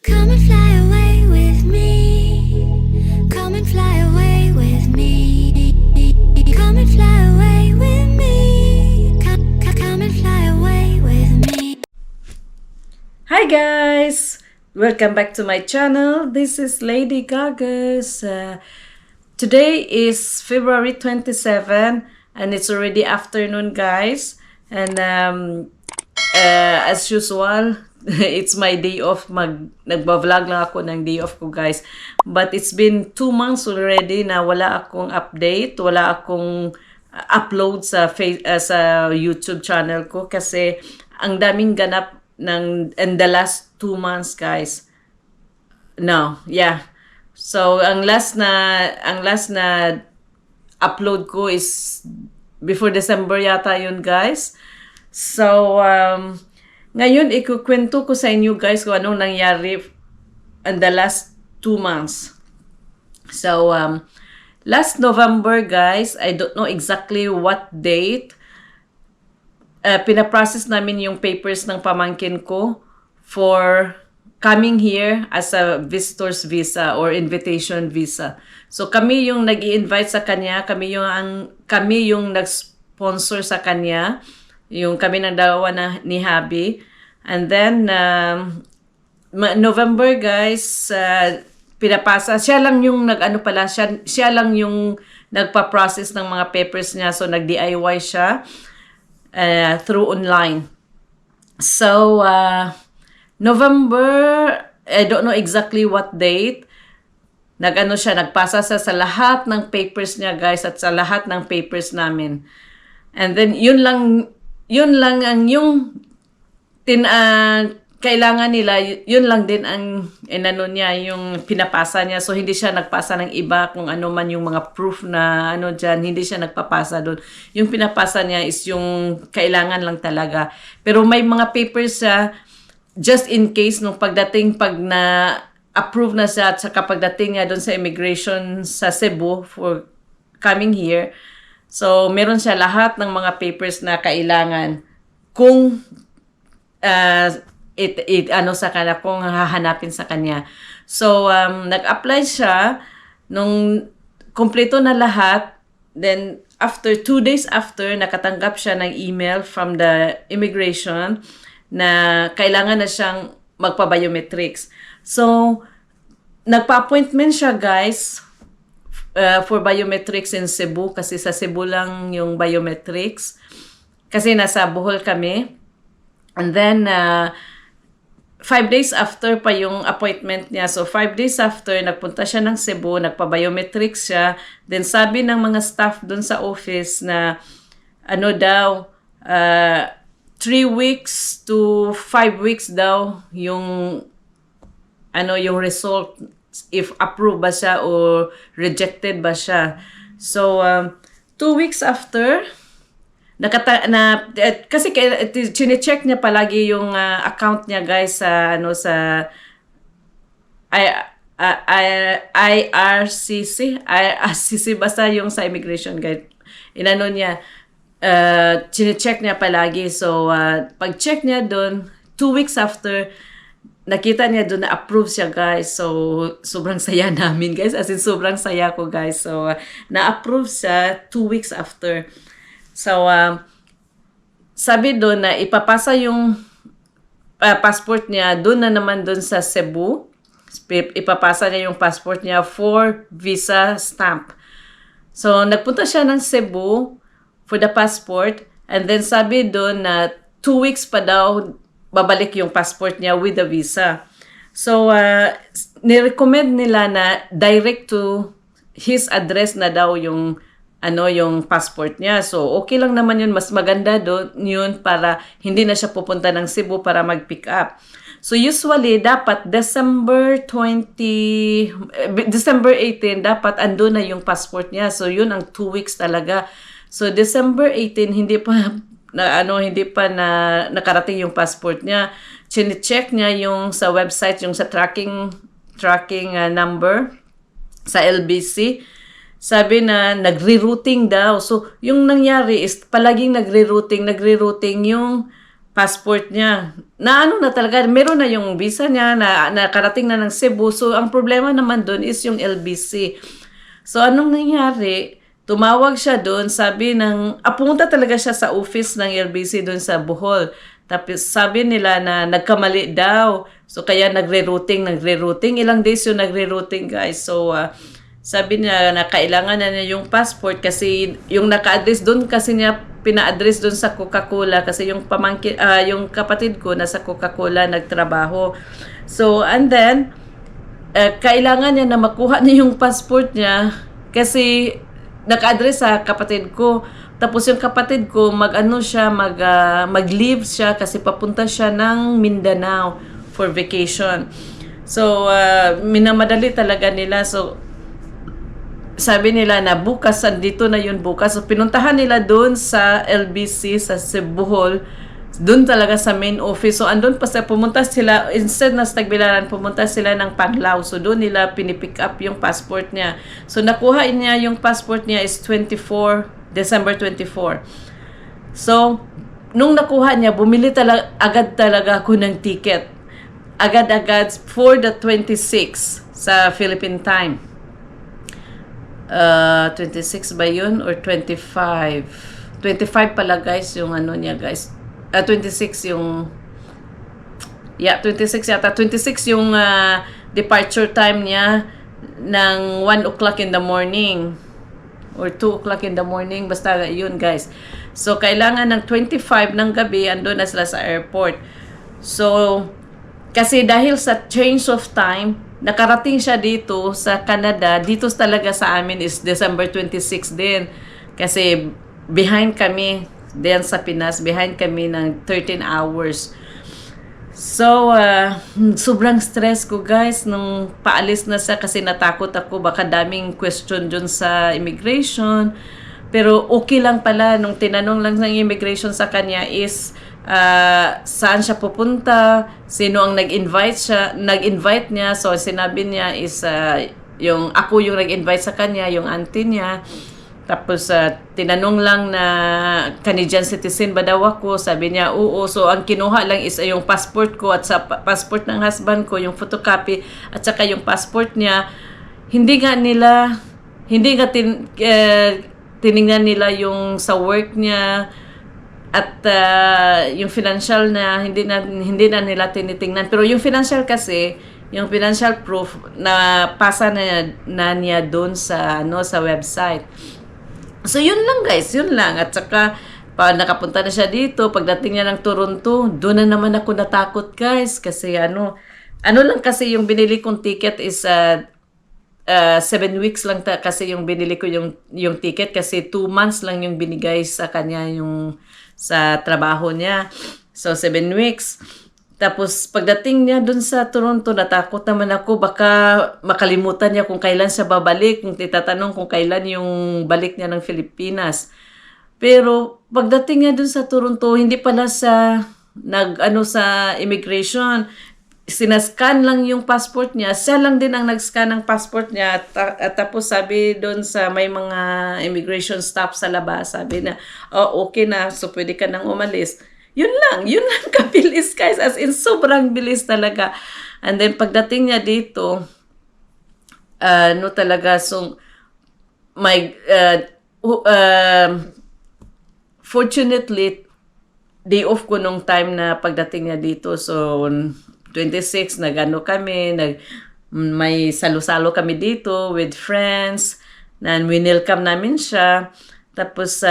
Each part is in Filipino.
Come and fly away with me. Come and fly away with me. Come and fly away with me. Come and fly away with me. Hi guys! Welcome back to my channel. This is Lady Gagas. Today is February 27 and it's already afternoon, guys. And as usual, it's my day off. Nagba-vlog lang ako ng day off ko, guys. But it's been 2 months already na wala akong update, wala akong upload sa YouTube channel ko kasi ang daming ganap in the last 2 months, guys. No, yeah. So ang last na upload ko is before December yata yun, guys. So ngayon ikukwento ko sa inyo, guys, kung anong nangyari in the last 2 months. So last November, guys, I don't know exactly what date, pinaprocess namin yung papers ng pamangkin ko for coming here as a visitor's visa or invitation visa. So kami yung nag-i-invite sa kanya, kami yung nag-sponsor sa kanya, yung kami ng dalawa ni Habi. And then November, guys, pinapasa siya lang yung siya lang yung nagpa-process ng mga papers niya, so nag-DIY siya through online. So November, I don't know exactly what date, nagpasa siya sa lahat ng papers niya, guys, at sa lahat ng papers namin. And then yun lang ang yung kailangan nila, yun lang din ang niya, yung pinapasa niya. So hindi siya nagpasa ng iba kung ano man yung mga proof na dyan, hindi siya nagpapasa doon. Yung pinapasa niya is yung kailangan lang talaga. Pero may mga papers siya just in case nung pag na-approve na siya at saka pagdating niya doon sa immigration sa Cebu for coming here. So, meron siya lahat ng mga papers na kailangan kung sa kanya, kung hahanapin sa kanya. So, nag-apply siya nung kumpleto na lahat. Then, after 2 days after, nakatanggap siya ng email from the immigration na kailangan na siyang magpa-biometrics. So, nagpa-appointment siya, guys, for biometrics in Cebu kasi sa Cebu lang yung biometrics. Kasi nasa Bohol kami. And then, 5 days after pa yung appointment niya. So, 5 days after, nagpunta siya ng Cebu, nagpa-biometrics siya. Then, sabi ng mga staff dun sa office na 3 weeks to 5 weeks daw yung yung result, if approved ba siya or rejected ba siya. So 2 weeks after kasi chine-check niya palagi yung account niya, guys, sa IRCC basta yung sa immigration guide. Niya chine-check niya palagi. So, pag-check niya doon, 2 weeks after, nakita niya doon na approve siya, guys. So, sobrang saya namin, guys. As in, sobrang saya ko, guys. So, na-approve siya 2 weeks after. So, sabi doon na ipapasa yung passport niya doon na naman doon sa Cebu. Ipapasa niya yung passport niya for visa stamp. So, nagpunta siya ng Cebu for the passport, and then sabi doon na 2 weeks pa daw babalik yung passport niya with the visa. So, nirecommend nila na direct to his address na daw yung yung passport niya. So, okay lang naman yun. Mas maganda doon yun para hindi na siya pupunta ng Cebu para mag-pick up. So, usually, dapat December 18, dapat ando na yung passport niya. So, yun ang 2 weeks talaga. So, December 18, hindi pa nakarating yung passport niya. Chine-check niya yung sa website, yung sa tracking number sa LBC. Sabi na nagre-routing daw. So, yung nangyari is palaging nagre-routing yung passport niya. Na ano na talaga, meron na yung visa niya, na nakarating na ng Cebu. So, ang problema naman doon is yung LBC. So, anong nangyari? Tumawag siya doon, sabi pumunta talaga siya sa office ng LBC doon sa Bohol. Tapos sabi nila na nagkamali daw. So, kaya nagre-routing. Ilang days yung nagre-routing, guys. So, sabi niya na kailangan na niya yung passport kasi yung naka-address doon kasi niya pina-address doon sa Coca-Cola kasi yung yung kapatid ko nasa Coca-Cola nagtrabaho. So, and then kailangan niya na makuha niya yung passport niya kasi naka-address sa kapatid ko. Tapos yung kapatid ko mag-leave siya kasi papunta siya ng Mindanao for vacation. So, minamadali talaga nila. So, sabi nila na bukas, dito na yun bukas. So, pinuntahan nila doon sa LBC, sa Cebuhol, doon talaga sa main office. So, andun pa pumunta sila, instead na sa Tagbilaran, pumunta sila ng Panglao. So, doon nila pinipick up yung passport niya. So, nakuha niya yung passport niya is December 24. So, nung nakuha niya, bumili agad talaga ako ng ticket. Agad-agad for the 26 sa Philippine time. 26 ba yun? Or 25? 25 pala guys, yung ano niya guys. 26 yung... Yeah, 26 yata. 26 yung departure time niya ng 1 o'clock in the morning. Or 2 o'clock in the morning. Basta yun guys. So, kailangan ng 25 ng gabi, andun na sila sa airport. So, kasi dahil sa change of time, nakarating siya dito sa Canada. Dito talaga sa amin is December 26 din. Kasi behind kami, diyan sa Pinas, behind kami ng 13 hours. So, sobrang stress ko guys nung paalis na siya kasi natakot ako. Baka daming question dun sa immigration. Pero okay lang pala nung tinanong lang ng immigration sa kanya is saan siya pupunta, sino ang nag-invite niya. So sinabi niya is ako yung nag-invite sa kanya, yung auntie niya. Tapos tinanong lang na Canadian citizen ba daw ako, sabi niya oo. So ang kinuha lang is yung passport ko at sa passport ng husband ko, yung photocopy at saka yung passport niya. Hindi nga tiningnan nila yung sa work niya at yung financial na hindi na nila tinitingnan. Pero yung financial kasi, yung financial proof na pasa na niya doon sa sa website. So yun lang guys, yun lang. At saka nakapunta na siya dito, pagdating niya ng Toronto, doon na naman ako natakot guys kasi ano lang kasi yung binili kong ticket is 7 weeks lang kasi yung binili ko yung ticket kasi 2 months lang yung binigay sa kanya yung sa trabaho niya. So 7 weeks. Tapos pagdating niya dun sa Toronto, natakot naman ako baka makalimutan niya kung kailan siya babalik, kung titatanong kung kailan yung balik niya ng Pilipinas. Pero pagdating niya dun sa Toronto, hindi pala sa sa immigration. Sinascan lang yung passport niya. Siya lang din ang nag-scan ng passport niya. At tapos sabi doon sa may mga immigration staff sa labas, sabi na, oh, okay na, so pwede ka nang umalis. Yun lang kabilis guys. As in, sobrang bilis talaga. And then pagdating niya dito, talaga, so, fortunately, day off ko nung time na pagdating niya dito. So, 26, kami, may salo-salo kami dito with friends, na winelcome namin siya. Tapos,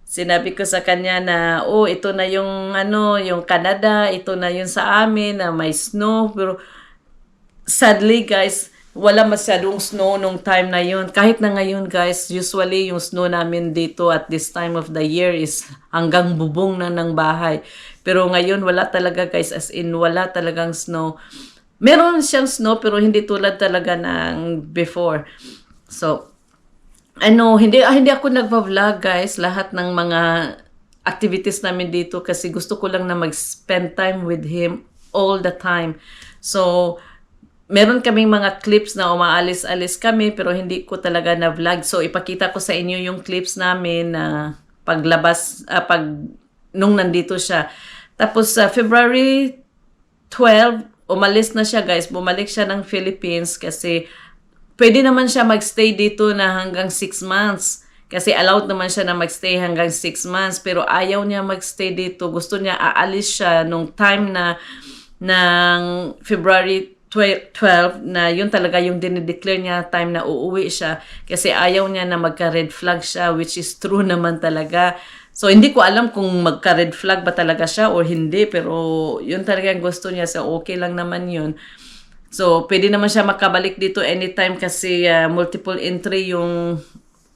sinabi ko sa kanya na, ito na yung, yung Canada, ito na yung sa amin, na may snow. Pero, sadly guys, wala masyadong snow nung time na yun. Kahit na ngayon guys, usually yung snow namin dito at this time of the year is hanggang bubong na ng bahay. Pero ngayon wala talaga guys, as in wala talagang snow. Meron siyang snow pero hindi tulad talaga ng before. So, hindi ako nagva-vlog guys, lahat ng mga activities namin dito kasi gusto ko lang na mag-spend time with him all the time. So, meron kaming mga clips na umaalis-alis kami pero hindi ko talaga na vlog. So ipakita ko sa inyo yung clips namin na paglabas, nung nandito siya. Tapos sa February 12, umalis na siya guys. Bumalik siya ng Philippines kasi pwede naman siya magstay dito na hanggang 6 months. Kasi allowed naman siya na magstay hanggang 6 months. Pero ayaw niya magstay dito. Gusto niya aalis siya nung time na ng February 12 na yun talaga yung dinideclare niya time na uuwi siya. Kasi ayaw niya na magka-red flag siya, which is true naman talaga. So, hindi ko alam kung magka-red flag ba talaga siya or hindi. Pero yun talaga ang gusto niya. So, okay lang naman yun. So, pwede naman siya makabalik dito anytime kasi multiple entry yung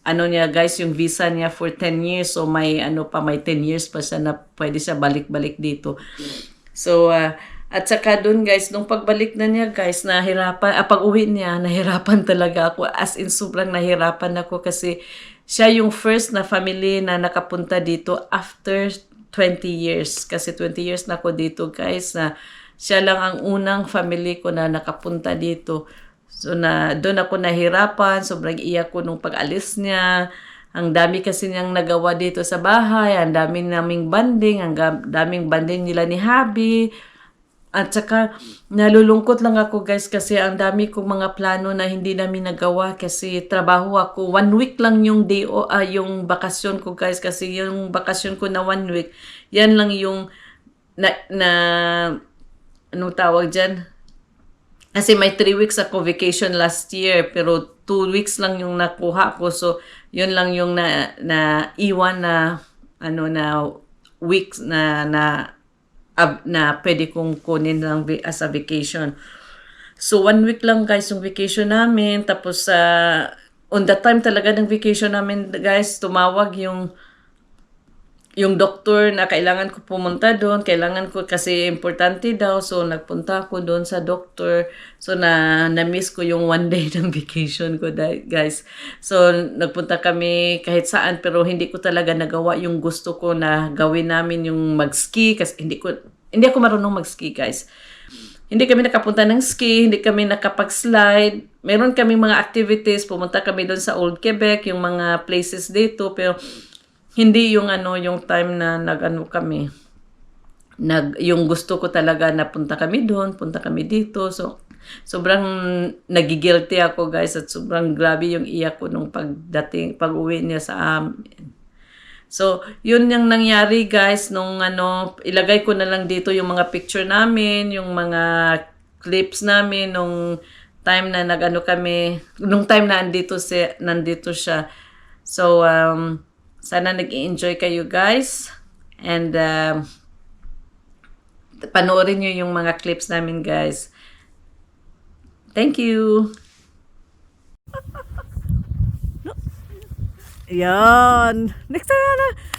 ano niya guys, yung visa niya for 10 years. So, may 10 years pa siya na pwede siya balik-balik dito. So, at saka dun guys, nung pagbalik na niya guys, pag-uwi niya, nahirapan talaga ako. As in, sobrang nahirapan ako kasi siya yung first na family na nakapunta dito after 20 years. Kasi 20 years na ako dito guys, na siya lang ang unang family ko na nakapunta dito. So, doon ako nahirapan, sobrang iyak ko nung pag-alis niya. Ang dami kasi niyang nagawa dito sa bahay, ang dami naming banding, ang daming banding nila ni Habi. At saka, nalulungkot lang ako guys kasi ang dami kong mga plano na hindi namin nagawa kasi trabaho ako. 1 week lang yung yung bakasyon ko guys kasi yung bakasyon ko na 1 week, yan lang yung anong tawag dyan? Kasi may 3 weeks ako vacation last year pero 2 weeks lang yung nakuha ko. So, yun lang yung na iwan na weeks na pwede kong kunin lang as a vacation. So, 1 week lang guys yung vacation namin. Tapos, on the time talaga ng vacation namin guys, tumawag yung doktor na kailangan ko pumunta doon. Kailangan ko kasi importante daw. So, nagpunta ako doon sa doktor. So, na-miss ko yung 1 day ng vacation ko guys. So, nagpunta kami kahit saan pero hindi ko talaga nagawa yung gusto ko na gawin namin yung mag-ski kasi hindi ako marunong mag-ski guys. Hindi kami nakapunta ng ski, hindi kami nakapag-slide. Meron kami mga activities, pumunta kami doon sa Old Quebec, yung mga places dito pero hindi yung yung time na kami. Yung gusto ko talaga na punta kami doon, punta kami dito. So, sobrang nagigilty ako guys at sobrang grabe yung iyak ko nung pag-uwi niya sa amin. So, yun yung nangyari guys nung ilagay ko na lang dito yung mga picture namin, yung mga clips namin nung time na kami, nung time na nandito siya. So, sana nag-i-enjoy kayo guys. And panoorin nyo yung mga clips namin guys. Thank you! Yan! Next time na!